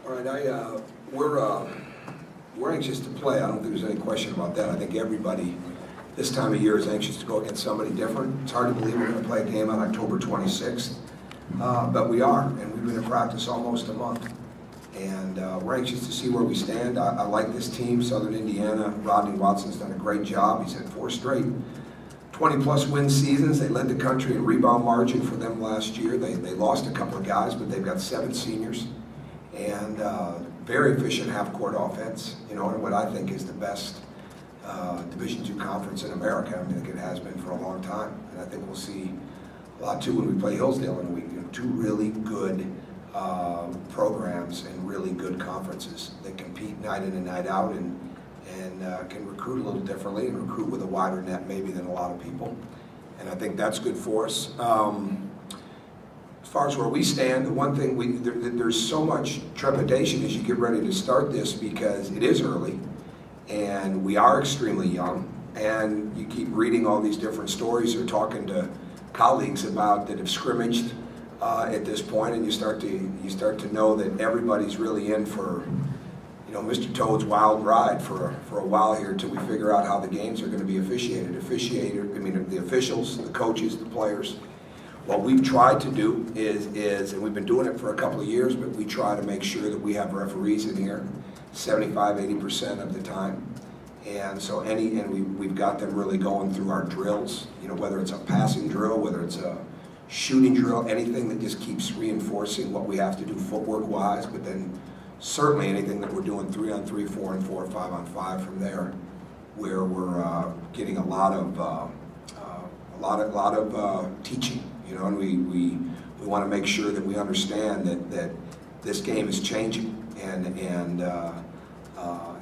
All right, we're anxious to play. I don't think there's any question about that. I think everybody this time of year is anxious to go against somebody different. It's hard to believe we're going to play a game on October 26th, but we are, and we've been in practice almost a month. And we're anxious to see where we stand. I like this team, Southern Indiana. Rodney Watson's done a great job. He's had 4 straight 20-plus win seasons. They led the country in rebound margin for them last year. They lost a couple of guys, but they've got 7 seniors. And very efficient half-court offense, you know, and what I think is the best Division II conference in America. I think it has been for a long time. And I think we'll see a lot, too, when we play Hillsdale in a week. You know, 2 really good programs and really good conferences that compete night in and night out and can recruit a little differently and recruit with a wider net maybe than a lot of people. And I think that's good for us. As far as where we stand, the one thing, there's so much trepidation as you get ready to start this because it is early and we are extremely young, and you keep reading all these different stories or talking to colleagues about that have scrimmaged at this point, and you start to know that everybody's really in for, you know, Mr. Toad's wild ride for a while here until we figure out how the games are going to be officiated. The officials, the coaches, the players. What we've tried to do is, and we've been doing it for a couple of years, but we try to make sure that we have referees in here 75–80% of the time. And so we've got them really going through our drills, you know, whether it's a passing drill, whether it's a shooting drill, anything that just keeps reinforcing what we have to do footwork-wise, but then certainly anything that we're doing 3-on-3, 4-on-4, 5-on-5 from there, where we're getting a lot of teaching, you know, and we want to make sure that we understand that this game is changing and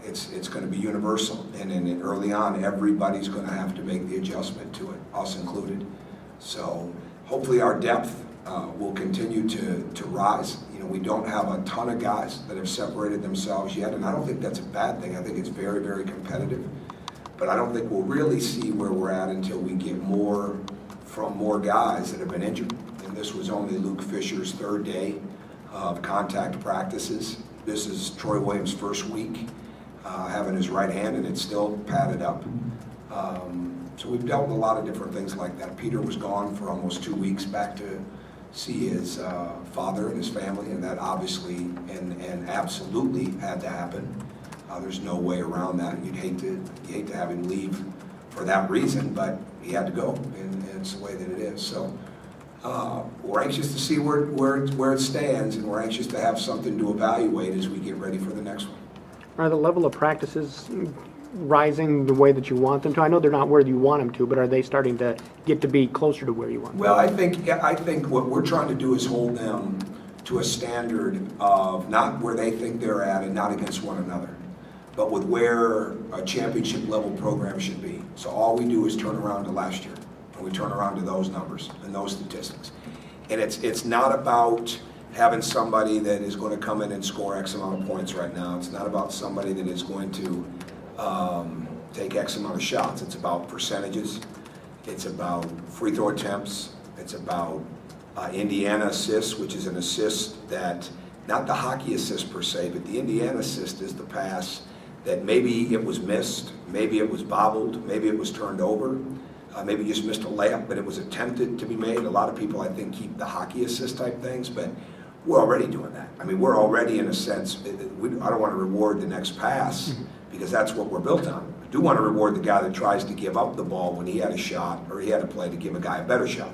it's going to be universal, and early on everybody's going to have to make the adjustment to it, us included. So hopefully our depth will continue to rise. You know, we don't have a ton of guys that have separated themselves yet, and I don't think that's a bad thing. I think it's very, very competitive. But I don't think we'll really see where we're at until we get more from more guys that have been injured. And this was only Luke Fisher's 3rd day of contact practices. This is Troy Williams' 1st week having his right hand, and it's still padded up. So we've dealt with a lot of different things like that. Peter was gone for almost 2 weeks back to see his father and his family, and that obviously and absolutely had to happen. There's no way around that. You'd hate to have him leave for that reason, but he had to go, and it's the way that it is. So we're anxious to see where it stands, and we're anxious to have something to evaluate as we get ready for the next one. Are the level of practices rising the way that you want them to? I know they're not where you want them to, but are they starting to get to be closer to where you want them? Well, I think what we're trying to do is hold them to a standard of not where they think they're at and not against one another, but with where a championship level program should be. So all we do is turn around to last year, and we turn around to those numbers and those statistics. And it's not about having somebody that is going to come in and score X amount of points right now. It's not about somebody that is going to take X amount of shots. It's about percentages. It's about free throw attempts. It's about Indiana assists, which is an assist that, not the hockey assist per se, but the Indiana assist is the pass that maybe it was missed, maybe it was bobbled, maybe it was turned over, maybe you just missed a layup, but it was attempted to be made. A lot of people, I think, keep the hockey assist type things, but we're already doing that. I mean, we're already, in a sense, I don't want to reward the next pass because that's what we're built on. I do want to reward the guy that tries to give up the ball when he had a shot or he had a play to give a guy a better shot.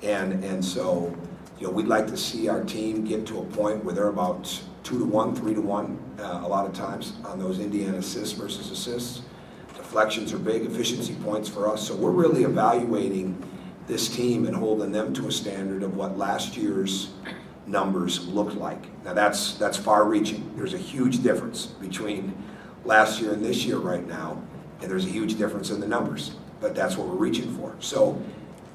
And so, you know, we'd like to see our team get to a point where they're about 2-to-1, 3-to-1 a lot of times on those Indiana assists versus assists. Deflections are big efficiency points for us. So we're really evaluating this team and holding them to a standard of what last year's numbers looked like. Now that's far-reaching. There's a huge difference between last year and this year right now, and there's a huge difference in the numbers, but that's what we're reaching for. So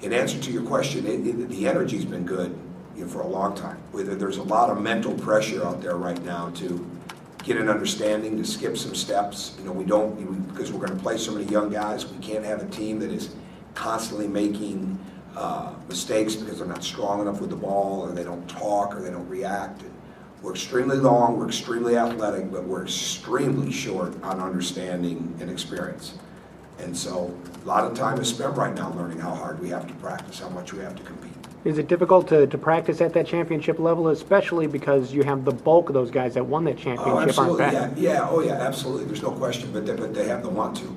in answer to your question, the energy's been good, you know, for a long time. There's a lot of mental pressure out there right now to get an understanding, to skip some steps. You know, because we're going to play so many young guys, we can't have a team that is constantly making mistakes because they're not strong enough with the ball, or they don't talk, or they don't react. And We're extremely long, we're extremely athletic, but we're extremely short on understanding and experience. And so a lot of time is spent right now learning how hard we have to practice, how much we have to compete. Is it difficult to practice at that championship level, especially because you have the bulk of those guys that won that championship aren't back? Yeah, absolutely. There's no question, but they have the want to.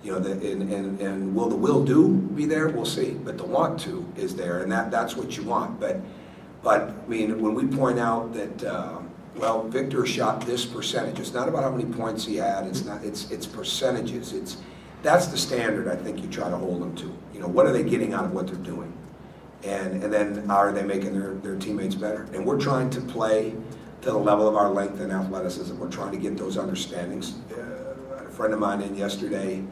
You know, and will the will do be there? We'll see. But the want to is there, and that's what you want. But I mean, when we point out that, well, Victor shot this percentage, it's not about how many points he had. It's percentages. That's the standard I think you try to hold them to. You know, what are they getting out of what they're doing? And then are they making their teammates better? And we're trying to play to the level of our length and athleticism. We're trying to get those understandings. A friend of mine in yesterday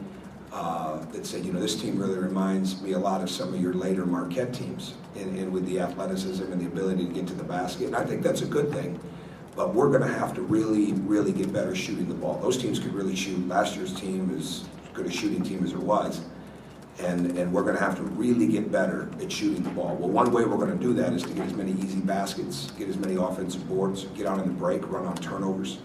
that said, you know, this team really reminds me a lot of some of your later Marquette teams and with the athleticism and the ability to get to the basket. And I think that's a good thing. But we're going to have to really, really get better shooting the ball. Those teams could really shoot. Last year's team is as good a shooting team as there was. And we're going to have to really get better at shooting the ball. Well, one way we're going to do that is to get as many easy baskets, get as many offensive boards, get out in the break, run on turnovers,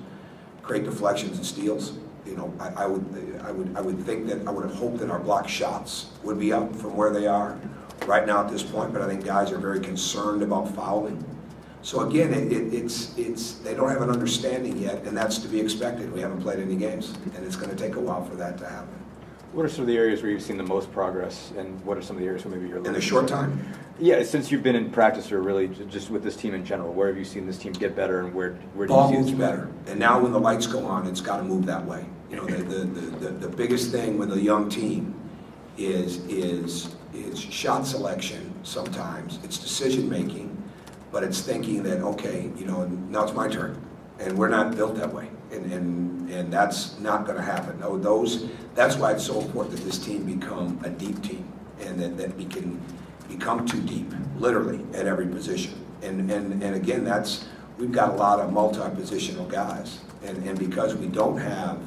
create deflections and steals. You know, I would think that I would have hoped that our block shots would be up from where they are right now at this point. But I think guys are very concerned about fouling. So again, it's they don't have an understanding yet, and that's to be expected. We haven't played any games, and it's going to take a while for that to happen. What are some of the areas where you've seen the most progress, and what are some of the areas where maybe you're in a short time? Yeah, since you've been in practice, or really just with this team in general, where have you seen this team get better, and where do you ball see moves this better, and now when the lights go on, it's got to move that way. You know, the biggest thing with a young team is shot selection. Sometimes it's decision making, but it's thinking that okay, you know, now it's my turn, and we're not built that way. And that's not going to happen. No, that's why it's so important that this team become a deep team, and that we can become too deep, literally, at every position. And again, we've got a lot of multi-positional guys, and because we don't have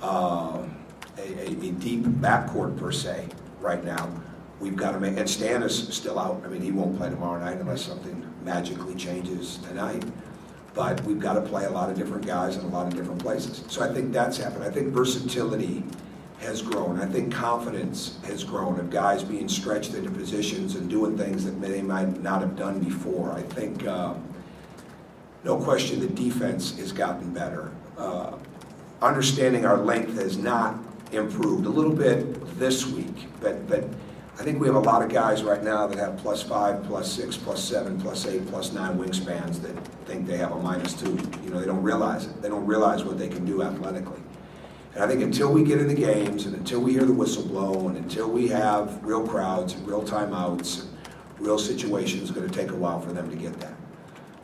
a deep backcourt per se right now, we've got to make. And Stan is still out. I mean, he won't play tomorrow night unless something magically changes tonight. But we've got to play a lot of different guys in a lot of different places. So I think that's happened. I think versatility has grown. I think confidence has grown of guys being stretched into positions and doing things that they might not have done before. I think, no question, the defense has gotten better. Understanding our length has not improved a little bit this week, but I think we have a lot of guys right now that have +5, +6, +7, +8, +9 wingspans that think they have a -2. You know, they don't realize it. They don't realize what they can do athletically. And I think until we get in the games, and until we hear the whistle blow, and until we have real crowds, and real timeouts, and real situations, it's going to take a while for them to get that.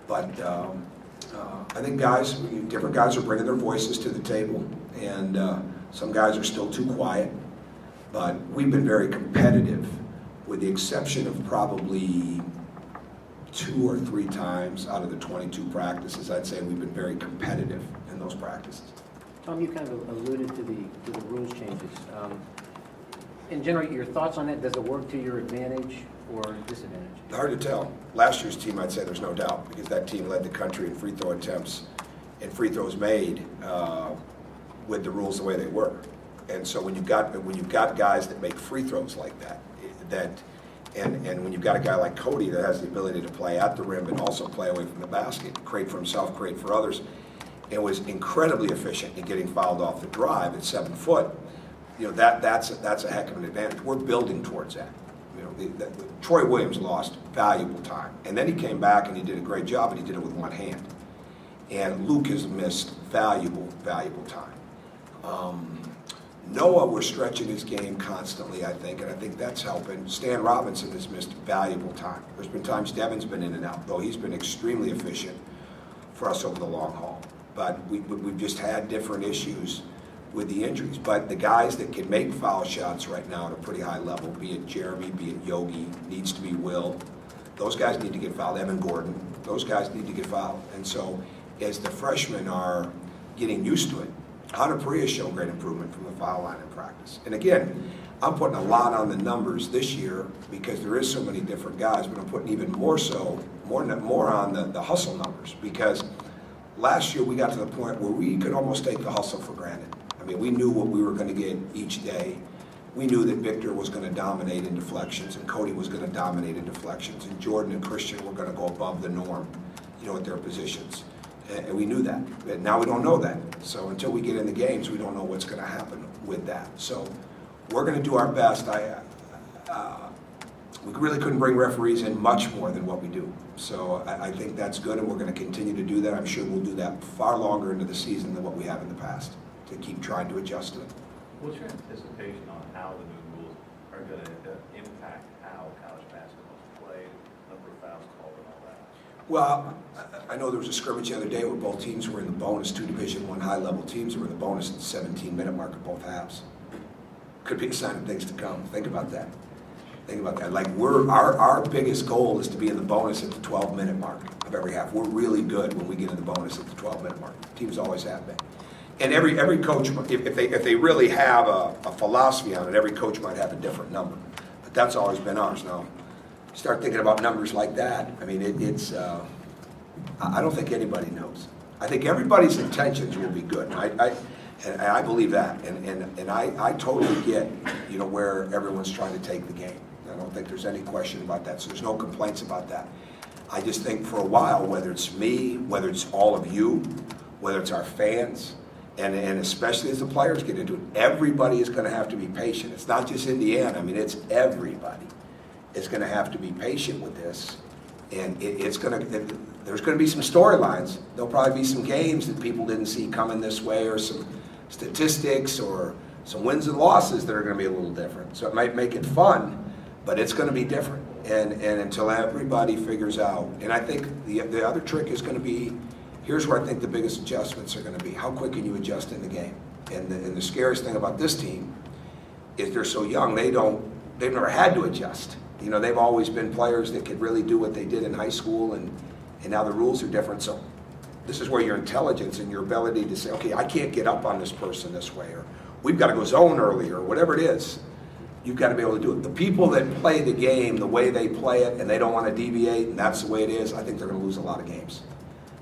But I think different guys are bringing their voices to the table, and some guys are still too quiet. But we've been very competitive, with the exception of probably 2 or 3 times out of the 22 practices. I'd say we've been very competitive in those practices. Tom, you kind of alluded to the rules changes. In general, your thoughts on that? Does it work to your advantage or disadvantage? Hard to tell. Last year's team, I'd say there's no doubt, because that team led the country in free throw attempts and free throws made with the rules the way they were. And so when you've got guys that make free throws like that, and when you've got a guy like Cody that has the ability to play at the rim and also play away from the basket, create for himself, create for others, and was incredibly efficient in getting fouled off the drive at 7 foot, you know, that's a heck of an advantage. We're building towards that. You know, Troy Williams lost valuable time, and then he came back and he did a great job, and he did it with one hand. And Luke has missed valuable time. Noah, we're stretching his game constantly, I think, and I think that's helping. Stan Robinson has missed valuable time. There's been times Devin's been in and out, though he's been extremely efficient for us over the long haul. But we've just had different issues with the injuries. But the guys that can make foul shots right now at a pretty high level, be it Jeremy, be it Yogi, needs to be Will, those guys need to get fouled. Evan Gordon, those guys need to get fouled. And so as the freshmen are getting used to it, Hunter Priya showed great improvement from the foul line in practice. And again, I'm putting a lot on the numbers this year because there is so many different guys, but I'm putting even more on the hustle numbers, because last year we got to the point where we could almost take the hustle for granted. I mean, we knew what we were going to get each day. We knew that Victor was going to dominate in deflections, and Cody was going to dominate in deflections, and Jordan and Christian were going to go above the norm, at their positions. And we knew that. But now we don't know that. So until we get in the games, we don't know what's going to happen with that. So we're going to do our best. We really couldn't bring referees in much more than what we do. So I think that's good, and we're going to continue to do that. I'm sure we'll do that far longer into the season than what we have in the past, to keep trying to adjust to it. What's your anticipation on how the new rules are going to impact how college basketball is played, number of fouls called, and all that? Well, I know there was a scrimmage the other day where both teams were in the bonus, two Division I high-level teams were in the bonus at the 17-minute mark of both halves. Could be a sign of things to come. Think about that. Think about that. Like, our biggest goal is to be in the bonus at the 12-minute mark of every half. We're really good when we get in the bonus at the 12-minute mark. Teams always have been. And every coach, if they really have a philosophy on it, every coach might have a different number. But that's always been ours. Now, start thinking about numbers like that. I mean, I don't think anybody knows. I think everybody's intentions will be good. And I believe that. And I totally get, where everyone's trying to take the game. I don't think there's any question about that. So there's no complaints about that. I just think for a while, whether it's me, whether it's all of you, whether it's our fans, and especially as the players get into it, everybody is going to have to be patient. It's not just Indiana. I mean, it's everybody is going to have to be patient with this. And there's going to be some storylines. There'll probably be some games that people didn't see coming this way, or some statistics or some wins and losses that are going to be a little different. So it might make it fun, but it's going to be different. And until everybody figures out, and I think the other trick is going to be, here's where I think the biggest adjustments are going to be. How quick can you adjust in the game? And the scariest thing about this team is they're so young, they've never had to adjust. They've always been players that could really do what they did in high school, and now the rules are different. So this is where your intelligence and your ability to say, okay, I can't get up on this person this way, or we've got to go zone early, or whatever it is, you've got to be able to do it. The people that play the game the way they play it, and they don't want to deviate, and that's the way it is, I think they're going to lose a lot of games.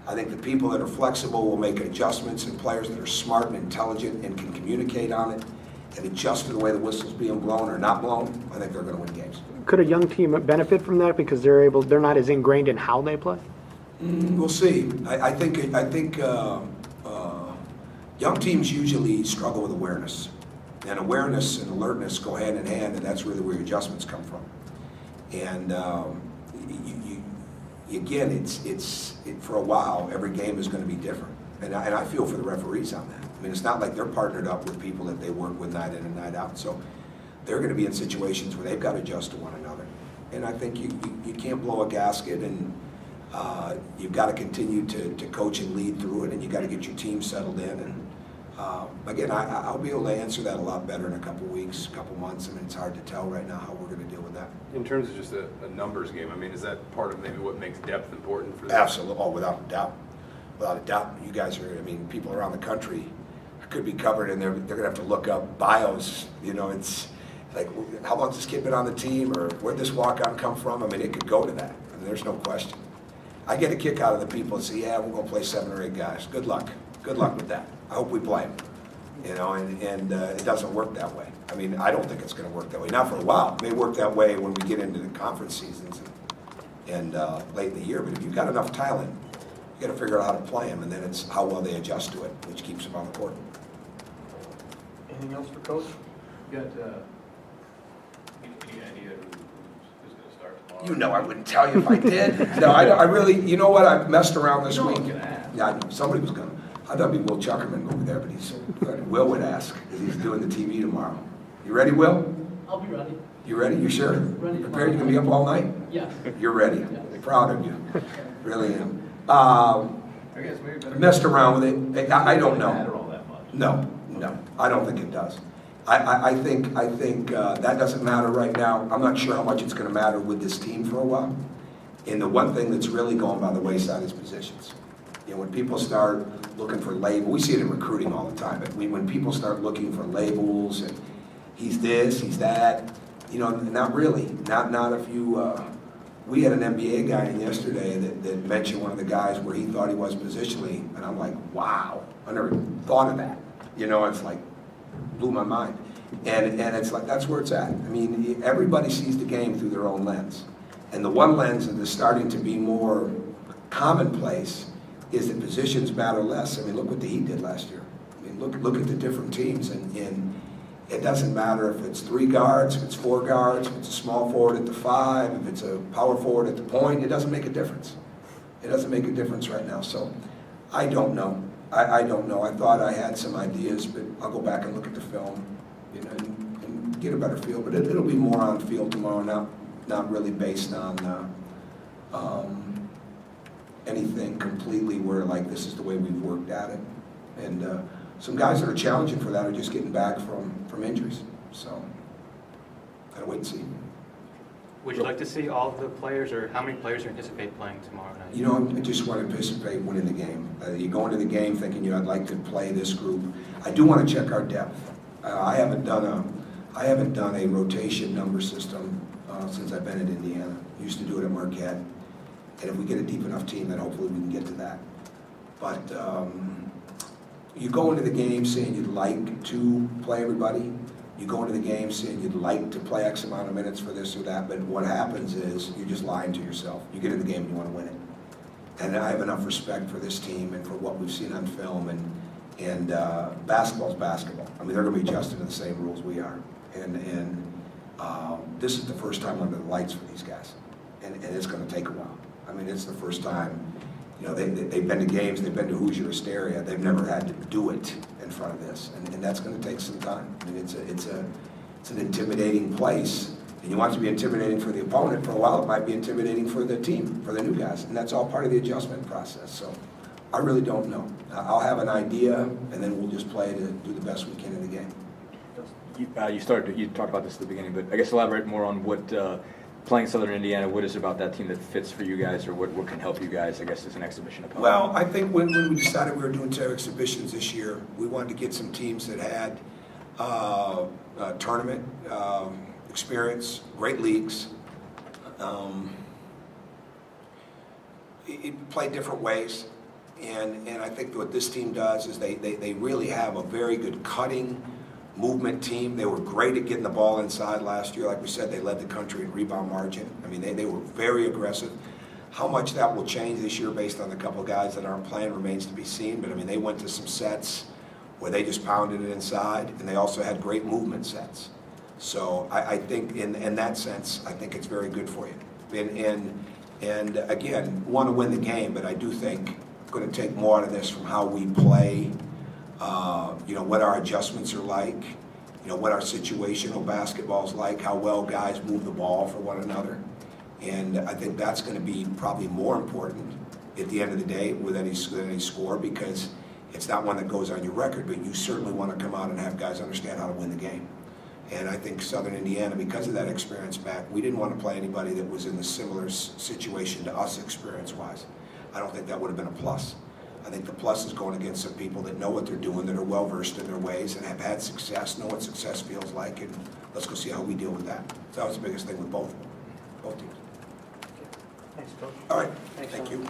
I think the people that are flexible will make adjustments, and players that are smart and intelligent and can communicate on it and adjust to the way the whistle's being blown or not blown, I think they're going to win games. Could a young team benefit from that because they're not as ingrained in how they play? We'll see. I think young teams usually struggle with awareness, and awareness and alertness go hand in hand, and that's really where your adjustments come from. And again, for a while, every game is going to be different, and I feel for the referees on that. I mean, it's not like they're partnered up with people that they work with night in and night out, so they're going to be in situations where they've got to adjust to one another. And I think you can't blow a gasket, and you've got to continue to coach and lead through it, and you've got to get your team settled in. And again, I'll be able to answer that a lot better in a couple weeks, a couple months. I mean, it's hard to tell right now how we're going to deal with that. In terms of just a numbers game, I mean, is that part of maybe what makes depth important for them? Absolutely. Oh, without a doubt. Without a doubt. You guys are, I mean, people around the country could be covered, and they're going to have to look up bios. It's like, how long's this kid been on the team, or where'd this walk-on come from? I mean, it could go to that. I mean, there's no question. I get a kick out of the people that say, yeah, we're going to play 7 or 8 guys. Good luck. Good luck with that. I hope we play them. And it doesn't work that way. I mean, I don't think it's going to work that way. Not for a while. It may work that way when we get into the conference seasons and late in the year. But if you've got enough talent, you got to figure out how to play them, and then it's how well they adjust to it, which keeps them on the court. Anything else for Coach? You got any idea who's going to start tomorrow? I wouldn't tell you if I did. No, I really, you know what? I messed around this week. Can ask. Yeah, I know. Somebody was going to. I thought it'd be Will Chuckerman over there, but Will would ask, because he's doing the TV tomorrow. You ready, Will? I'll be ready. You ready? You sure? Ready. Prepared? You going to be up all night? Yes. You're ready. Yes. Proud of you. Really am. I guess maybe better. Messed around with it. I don't know. Matter all that much. No, I don't think it does. I think that doesn't matter right now. I'm not sure how much it's going to matter with this team for a while. And the one thing that's really going by the wayside is positions. You know, when people start looking for labels, we see it in recruiting all the time, but when people start looking for labels and he's this, he's that, you know, not really. Not if you, we had an NBA guy in yesterday that mentioned one of the guys where he thought he was positionally, and I'm like, wow, I never thought of that. You know, it's like, blew my mind. And it's like, that's where it's at. I mean, everybody sees the game through their own lens. And the one lens that is starting to be more commonplace is that positions matter less. I mean, look what the Heat did last year. I mean, look at the different teams, and it doesn't matter if it's 3 guards, if it's 4 guards, if it's a small forward at the 5, if it's a power forward at the point, it doesn't make a difference. It doesn't make a difference right now. So I don't know. I don't know. I thought I had some ideas, but I'll go back and look at the film, you know, and get a better feel. But it'll be more on field tomorrow, not really based on anything completely where like this is the way we've worked at it. And some guys that are challenging for that are just getting back from injuries. So gotta wait and see. Would you like to see all of the players, or how many players you anticipate playing tomorrow night? You know, I just want to anticipate winning the game. You go into the game thinking, you know, I'd like to play this group. I do want to check our depth. I haven't done a rotation number system since I've been in Indiana. Used to do it at Marquette. And if we get a deep enough team, then hopefully we can get to that. But you go into the game saying you'd like to play everybody. You go into the game saying you'd like to play X amount of minutes for this or that, but what happens is you're just lying to yourself. You get in the game and you want to win it. And I have enough respect for this team and for what we've seen on film, and basketball's basketball. I mean, they're going to be adjusted to the same rules we are. And this is the first time under the lights for these guys, and it's going to take a while. I mean, it's the first time, you know, they've been to games, they've been to Hoosier Hysteria, they've never had to do it in front of this, and that's going to take some time. I mean, it's an intimidating place, and you want it to be intimidating for the opponent. For a while, it might be intimidating for the team, for the new guys, and that's all part of the adjustment process. So I really don't know. I'll have an idea, and then we'll just play to do the best we can in the game. You talked about this at the beginning, but I guess elaborate more on what playing Southern Indiana, what is it about that team that fits for you guys, or what can help you guys, I guess, as an exhibition opponent? Well, I think when we decided we were doing 2 exhibitions this year, we wanted to get some teams that had tournament experience, great leagues, it played different ways, and I think what this team does is they really have a very good cutting movement team. They were great at getting the ball inside last year. Like we said, they led the country in rebound margin. I mean, they were very aggressive. How much that will change this year based on the couple of guys that aren't playing remains to be seen. But I mean, they went to some sets where they just pounded it inside, and they also had great movement sets. So I think in that sense, I think it's very good for you. And again, want to win the game, but I do think going to take more out of this from how we play. You know, what our adjustments are like, you know, what our situational basketball is like, how well guys move the ball for one another. And I think that's going to be probably more important at the end of the day with any score, because it's not one that goes on your record, but you certainly want to come out and have guys understand how to win the game. And I think Southern Indiana, because of that experience back, we didn't want to play anybody that was in a similar situation to us experience-wise. I don't think that would have been a plus. I think the plus is going against some people that know what they're doing, that are well-versed in their ways, and have had success, know what success feels like, and let's go see how we deal with that. So that was the biggest thing with both teams. Thanks, Coach. All right, Thanks, thank Tom. you.